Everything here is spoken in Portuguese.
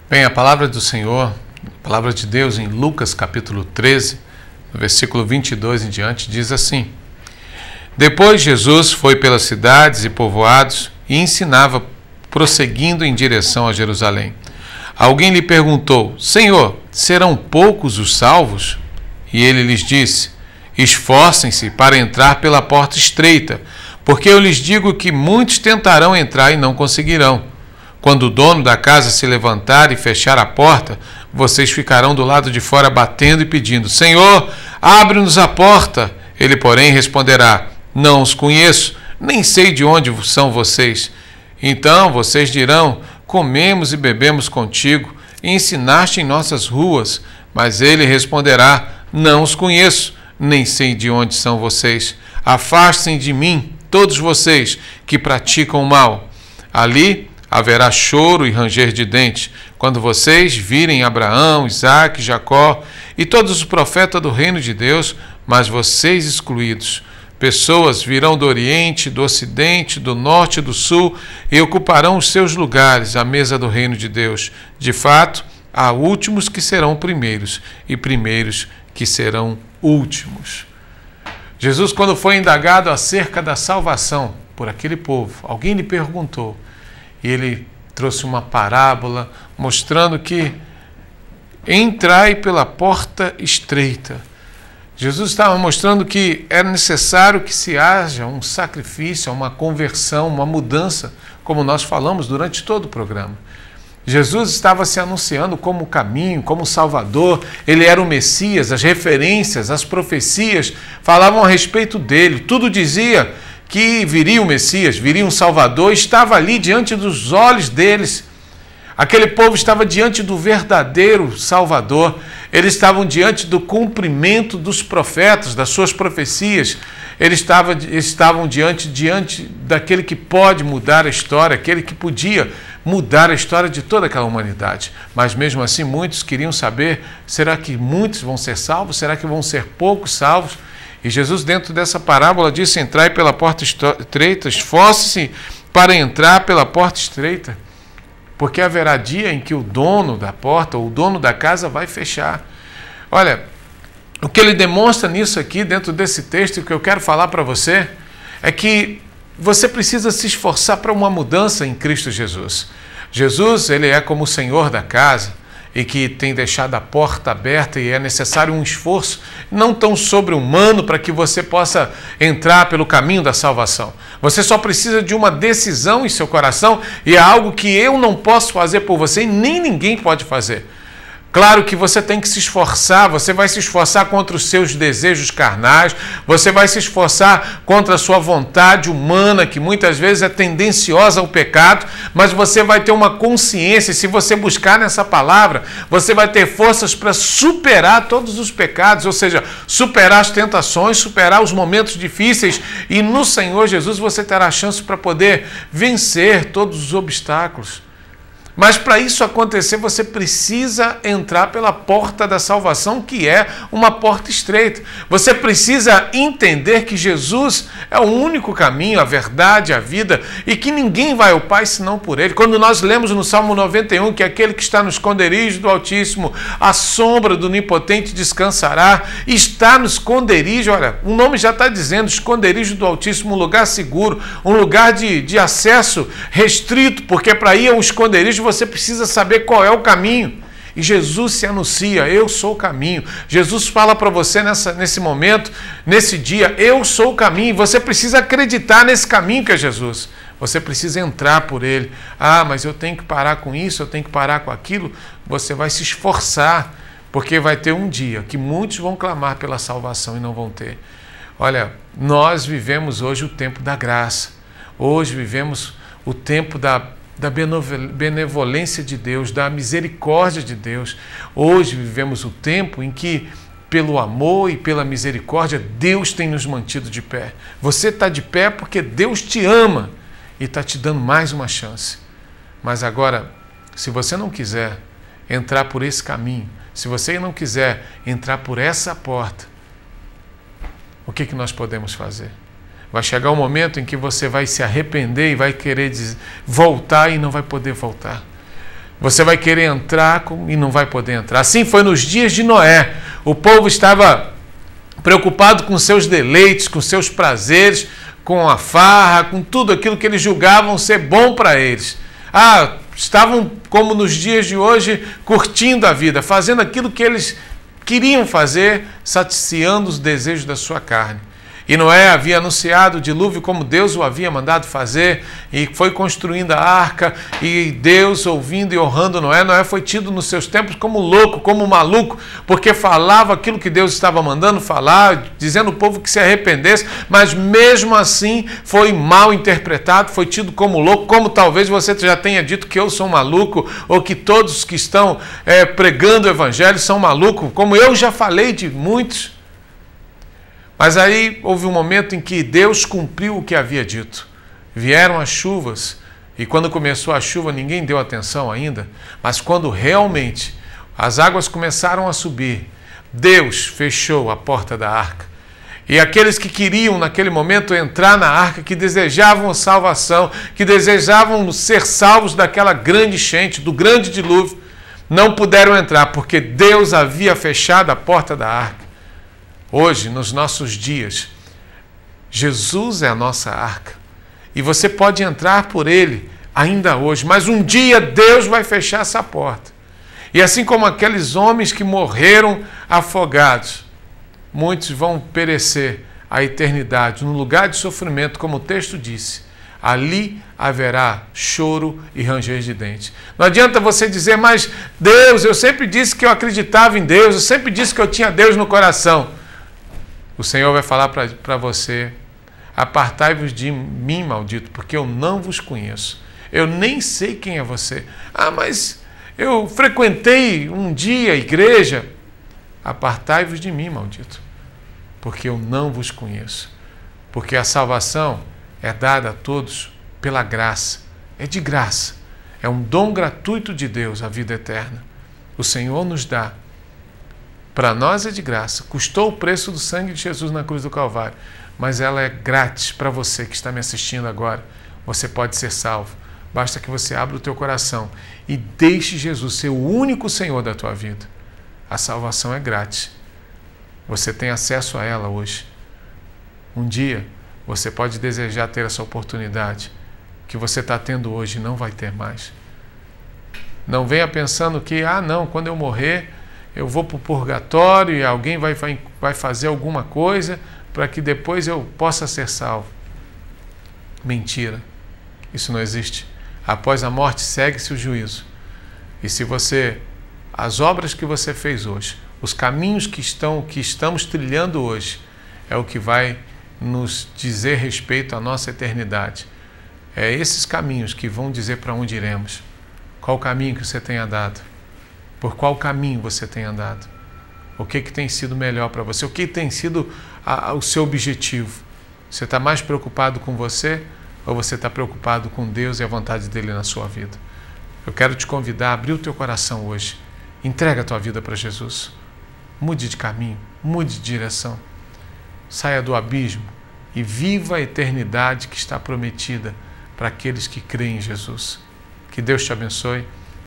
Bem, a palavra do Senhor, a palavra de Deus em Lucas capítulo 13, no versículo 22 em diante, diz assim: Depois Jesus foi pelas cidades e povoados e ensinava, prosseguindo em direção a Jerusalém. Alguém lhe perguntou: Senhor, serão poucos os salvos? E ele lhes disse: Esforcem-se para entrar pela porta estreita, porque eu lhes digo que muitos tentarão entrar e não conseguirão. Quando o dono da casa se levantar e fechar a porta, vocês ficarão do lado de fora batendo e pedindo: Senhor, abre-nos a porta. Ele, porém, responderá: Não os conheço, nem sei de onde são vocês. Então vocês dirão: Comemos e bebemos contigo, e ensinaste em nossas ruas. Mas ele responderá: Não os conheço, nem sei de onde são vocês. Afastem de mim, todos vocês que praticam o mal. Ali haverá choro e ranger de dentes, quando vocês virem Abraão, Isaque, Jacó e todos os profetas do reino de Deus, mas vocês excluídos. Pessoas virão do Oriente, do Ocidente, do Norte e do Sul e ocuparão os seus lugares à mesa do reino de Deus. De fato, há últimos que serão primeiros e primeiros que serão últimos. Jesus, quando foi indagado acerca da salvação por aquele povo, alguém lhe perguntou, e ele trouxe uma parábola mostrando que entrai pela porta estreita. Jesus estava mostrando que era necessário que se haja um sacrifício, uma conversão, uma mudança, como nós falamos durante todo o programa. Jesus estava se anunciando como o caminho, como o Salvador, ele era o Messias, as referências, as profecias falavam a respeito dele, tudo dizia que viria o Messias, viria um Salvador, estava ali diante dos olhos deles. Aquele povo estava diante do verdadeiro Salvador, eles estavam diante do cumprimento dos profetas, das suas profecias, eles estavam diante daquele que pode mudar a história, aquele que podia mudar a história de toda aquela humanidade. Mas mesmo assim muitos queriam saber, será que muitos vão ser salvos? Será que vão ser poucos salvos? E Jesus, dentro dessa parábola, disse: entrai pela porta estreita, esforce-se para entrar pela porta estreita, porque haverá dia em que o dono da porta, ou o dono da casa, vai fechar. Olha, o que ele demonstra nisso aqui, dentro desse texto, que eu quero falar para você, é que você precisa se esforçar para uma mudança em Cristo Jesus. Jesus, ele é como o Senhor da casa, e que tem deixado a porta aberta, e é necessário um esforço não tão sobre-humano para que você possa entrar pelo caminho da salvação. Você só precisa de uma decisão em seu coração, e é algo que eu não posso fazer por você e nem ninguém pode fazer. Claro que você tem que se esforçar, você vai se esforçar contra os seus desejos carnais, você vai se esforçar contra a sua vontade humana, que muitas vezes é tendenciosa ao pecado, mas você vai ter uma consciência, e se você buscar nessa palavra, você vai ter forças para superar todos os pecados, ou seja, superar as tentações, superar os momentos difíceis, e no Senhor Jesus você terá chance para poder vencer todos os obstáculos. Mas para isso acontecer, você precisa entrar pela porta da salvação, que é uma porta estreita. Você precisa entender que Jesus é o único caminho, a verdade, a vida, e que ninguém vai ao Pai senão por Ele. Quando nós lemos no Salmo 91 que aquele que está no esconderijo do Altíssimo, a sombra do Onipotente descansará, está no esconderijo, olha, o nome já está dizendo, esconderijo do Altíssimo, um lugar seguro, um lugar de acesso restrito, porque para ir ao esconderijo você precisa saber qual é o caminho. E Jesus se anuncia: eu sou o caminho. Jesus fala para você nesse momento, nesse dia: eu sou o caminho. Você precisa acreditar nesse caminho que é Jesus. Você precisa entrar por ele. Ah, mas eu tenho que parar com isso, eu tenho que parar com aquilo. Você vai se esforçar, porque vai ter um dia que muitos vão clamar pela salvação e não vão ter. Olha, nós vivemos hoje o tempo da graça. Hoje vivemos o tempo da benevolência de Deus, da misericórdia de Deus. Hoje vivemos o tempo em que, pelo amor e pela misericórdia, Deus tem nos mantido de pé. Você está de pé porque Deus te ama e está te dando mais uma chance. Mas agora, se você não quiser entrar por esse caminho, se você não quiser entrar por essa porta, o que nós podemos fazer? Vai chegar um momento em que você vai se arrepender e vai querer voltar e não vai poder voltar. Você vai querer entrar e não vai poder entrar. Assim foi nos dias de Noé. O povo estava preocupado com seus deleites, com seus prazeres, com a farra, com tudo aquilo que eles julgavam ser bom para eles. Estavam, como nos dias de hoje, curtindo a vida, fazendo aquilo que eles queriam fazer, saciando os desejos da sua carne. E Noé havia anunciado o dilúvio como Deus o havia mandado fazer, e foi construindo a arca, e Deus ouvindo e honrando Noé. Noé foi tido nos seus tempos como louco, como maluco, porque falava aquilo que Deus estava mandando falar, dizendo ao povo que se arrependesse, mas mesmo assim foi mal interpretado, foi tido como louco, como talvez você já tenha dito que eu sou maluco, ou que todos que estão pregando o evangelho são malucos, como eu já falei de muitos. Mas aí houve um momento em que Deus cumpriu o que havia dito. Vieram as chuvas, e quando começou a chuva ninguém deu atenção ainda, mas quando realmente as águas começaram a subir, Deus fechou a porta da arca. E aqueles que queriam naquele momento entrar na arca, que desejavam salvação, que desejavam ser salvos daquela grande enchente, do grande dilúvio, não puderam entrar, porque Deus havia fechado a porta da arca. Hoje, nos nossos dias, Jesus é a nossa arca e você pode entrar por Ele ainda hoje, mas um dia Deus vai fechar essa porta. E assim como aqueles homens que morreram afogados, muitos vão perecer a eternidade, no lugar de sofrimento, como o texto disse. Ali haverá choro e ranger de dentes. Não adianta você dizer, mas Deus, eu sempre disse que eu acreditava em Deus, eu sempre disse que eu tinha Deus no coração. O Senhor vai falar para você: apartai-vos de mim, maldito, porque eu não vos conheço. Eu nem sei quem é você. Mas eu frequentei um dia a igreja. Apartai-vos de mim, maldito, porque eu não vos conheço. Porque a salvação é dada a todos pela graça. É de graça. É um dom gratuito de Deus, a vida eterna. O Senhor nos dá. Para nós é de graça, custou o preço do sangue de Jesus na cruz do Calvário, mas ela é grátis para você que está me assistindo agora. Você pode ser salvo, basta que você abra o teu coração e deixe Jesus ser o único Senhor da tua vida. A salvação é grátis, você tem acesso a ela hoje. Um dia você pode desejar ter essa oportunidade que você está tendo hoje e não vai ter mais. Não venha pensando que, não, quando eu morrer eu vou para o purgatório e alguém vai fazer alguma coisa para que depois eu possa ser salvo. Mentira. Isso não existe. Após a morte segue-se o juízo. E se as obras que você fez hoje, os caminhos que estamos trilhando hoje, é o que vai nos dizer respeito à nossa eternidade. É esses caminhos que vão dizer para onde iremos. Qual o caminho que você tem andado? Por qual caminho você tem andado? O que tem sido melhor para você? O que tem sido o seu objetivo? Você está mais preocupado com você ou você está preocupado com Deus e a vontade dele na sua vida? Eu quero te convidar a abrir o teu coração hoje. Entrega a tua vida para Jesus. Mude de caminho, mude de direção. Saia do abismo e viva a eternidade que está prometida para aqueles que creem em Jesus. Que Deus te abençoe.